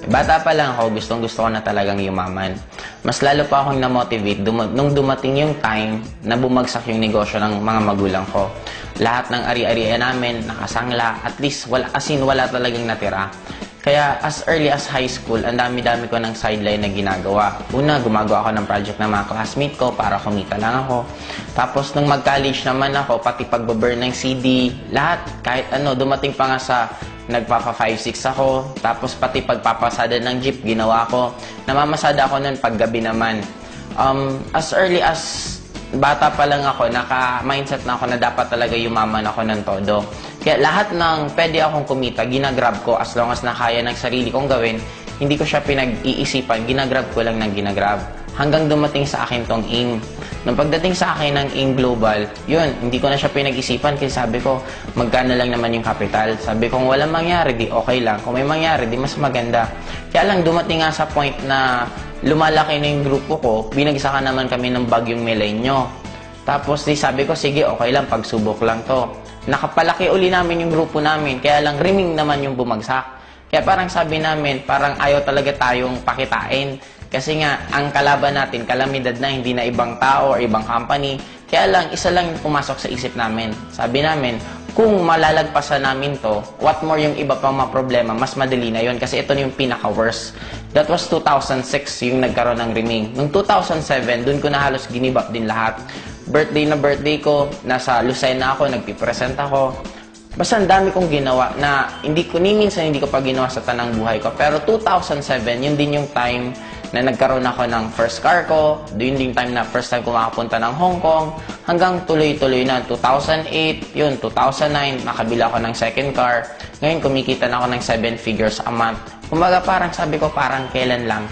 Bata pa lang ako, gustong-gusto ko na talagang yumaman. Mas lalo pa akong na-motivate nung dumating yung time na bumagsak yung negosyo ng mga magulang ko. Lahat ng ari-arian namin, nakasangla, at least wala talagang natira. Kaya as early as high school, ang dami-dami ko ng sideline na ginagawa. Una, gumagawa ako ng project ng mga classmate ko para kumita lang ako. Tapos nung mag-college naman ako, pati pagbaburn ng CD, lahat, kahit ano, dumating pa nga sa nagpapa 5-6 ako. Tapos pati pagpapasada ng jeep, ginawa ko. Namamasada ako nun paggabi naman. As early as bata pa lang ako, naka-mindset na ako na dapat talaga yumaman ako ng todo. Kaya lahat ng pwede akong kumita, ginagrab ko as long as nakaya ng sarili kong gawin. Hindi ko siya pinag-iisipan, ginagrab ko lang ng ginagrab. Hanggang dumating sa akin tong AIM. Nung pagdating sa akin ng AIM Global, yun, hindi ko na siya pinag-isipan kasi sabi ko, magkano lang naman yung capital. Sabi ko, kung walang mangyari, di okay lang. Kung may mangyari, di mas maganda. Kaya lang dumating nga sa point na lumalaki na yung grupo ko, binagsakan naman kami ng bagyong Milenyo. Tapos di sabi ko, sige, okay lang, pagsubok lang to. Nakapalaki uli namin yung grupo namin, kaya lang riming naman yung bumagsak. Kaya parang sabi namin, parang ayaw talaga tayong pakitain. Kasi nga, ang kalaban natin, kalamidad na, hindi na ibang tao or ibang company. Kaya lang, isa lang yung pumasok sa isip namin. Sabi namin, kung malalagpasan namin to, what more yung iba pang mga problema, mas madali na yun. Kasi ito na yung pinaka-worst. That was 2006 yung nagkaroon ng riming. Noong 2007, dun ko na halos ginibap din lahat. Birthday ko, nasa Lucena ako, nagpipresent ako. Basta ang dami kong ginawa na minsan hindi ko pa ginawa sa tanang buhay ko. Pero 2007, yun din yung time na nagkaroon ako ng first car ko. Yun din yung time na first time ko makapunta ng Hong Kong. Hanggang tuloy-tuloy na 2008, yun, 2009, nakabila ako ng second car. Ngayon, kumikita na ako ng 7 figures a month. Kumbaga parang sabi ko, parang kailan lang.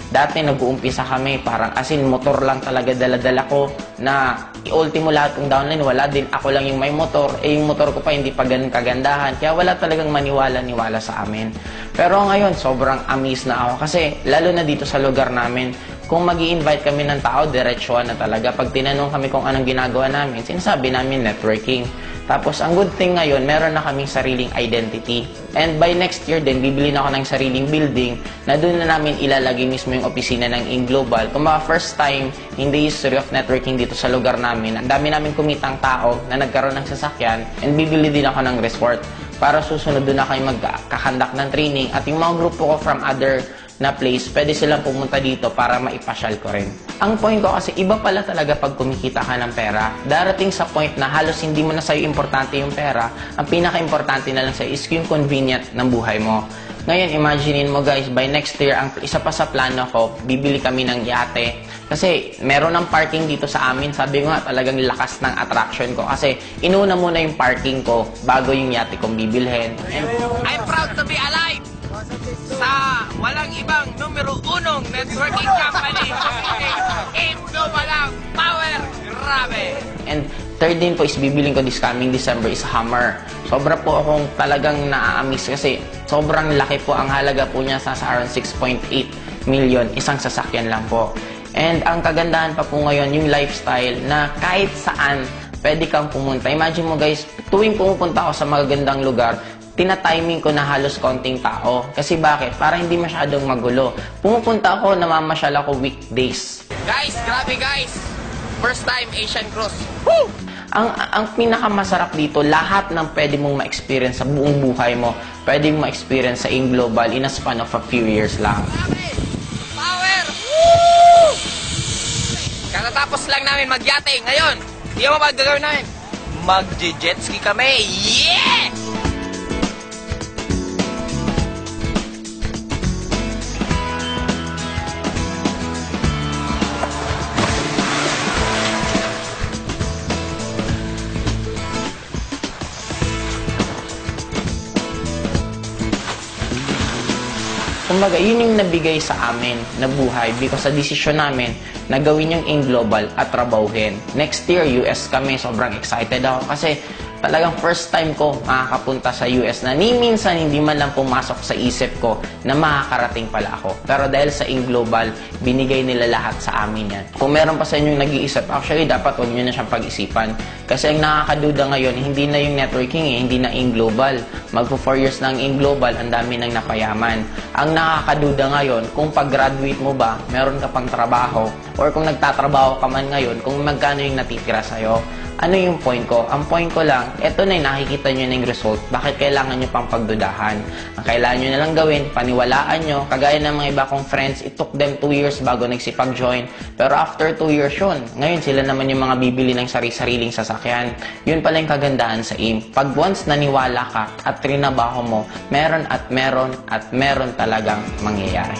Dati nag-uumpisa kami, parang motor lang talaga dala-dala ko na i-ultimo lahat ng downline, wala din. Ako lang yung may motor, yung motor ko pa hindi pa ganun kagandahan. Kaya wala talagang maniwala-niwala sa amin. Pero ngayon, sobrang amazed na ako kasi lalo na dito sa lugar namin, kung mag-i-invite kami ng tao, diretsuhan na talaga. Pag tinanong kami kung anong ginagawa namin, sinasabi namin networking. Tapos, ang good thing ngayon, meron na kaming sariling identity. And by next year din, bibili na ako ng sariling building na doon na namin ilalagay mismo yung opisina ng AIM Global. Kung mga first time in the history of networking dito sa lugar namin, ang dami namin kumitang tao na nagkaroon ng sasakyan and bibili din ako ng resort para susunod doon na kayo magkakandak ng training. At yung mga grupo ko from other na place, pwede silang pumunta dito para maipasyal ko rin. Ang point ko kasi, iba pala talaga pag kumikita ka ng pera. Darating sa point na halos hindi mo na sa'yo importante yung pera. Ang pinaka-importante na lang sa'yo is yung convenient ng buhay mo. Ngayon, imaginein mo guys, by next year, ang isa pa sa plano ko, bibili kami ng yate. Kasi meron ng parking dito sa amin. Sabi ko nga, talagang lakas ng attraction ko. Kasi inuna muna yung parking ko bago yung yate kong bibilhin. I'm proud to be alive sa walang ibang numero 1 networking company. AIM Global Power. Grabe! And third din po is bibiling ko this coming December is Hummer. Sobra po akong talagang naa-amaze kasi sobrang laki po. Ang halaga po niya sa around 6.8 million. Isang sasakyan lang po. And ang kagandahan pa po ngayon, yung lifestyle na kahit saan pwede kang pumunta. Imagine mo guys, tuwing pumupunta ako sa magagandang lugar, tina-timing ko na halos konting tao. Kasi bakit? Para hindi masyadong magulo. Pumupunta ako, namamasyal ako weekdays. Guys, grabe guys! First time Asian Cross. Woo! Ang pinakamasarap dito, lahat ng pwede mong ma-experience sa buong buhay mo, pwede mong ma-experience sa AIM Global in a span of a few years lang. Power! Woo! Kakatapos lang namin magyate. Ngayon, di mo ba gagawin namin? Mag-jet ski kami. Yeah! Kumbaga, yun yung nabigay sa amin na buhay because sa desisyon namin na gawin yung AIM Global at trabahuhin. Next year, US kami. Sobrang excited ako kasi Talagang first time ko makakapunta sa US na ni minsan hindi man lang pumasok sa isip ko na makakarating pala ako. Pero dahil sa Global, binigay nila lahat sa amin yan. Kung meron pa sa inyong nag-iisip, actually dapat huwag nyo na siyang pag-isipan. Kasi ang nakakaduda ngayon, hindi na yung networking hindi na Global. Magpo 4 years na ang Global, ang dami nang napayaman. Ang nakakaduda ngayon, kung pag-graduate mo ba, meron ka pang trabaho, or kung nagtatrabaho ka man ngayon, kung magkano yung natitira sa'yo. Ano yung point ko? Ang point ko lang, eto na yung nakikita nyo na yung result. Bakit kailangan nyo pang pagdudahan? Ang kailangan nyo na lang gawin, paniwalaan nyo. Kagaya ng mga iba kong friends, it took them 2 years bago nagsipag-join. Pero after 2 years yun, ngayon sila naman yung mga bibili ng sari-sariling sasakyan. Yun pala yung kagandahan sa AIM. Pag once naniwala ka at trinabaho mo, meron at meron at meron talagang mangyayari.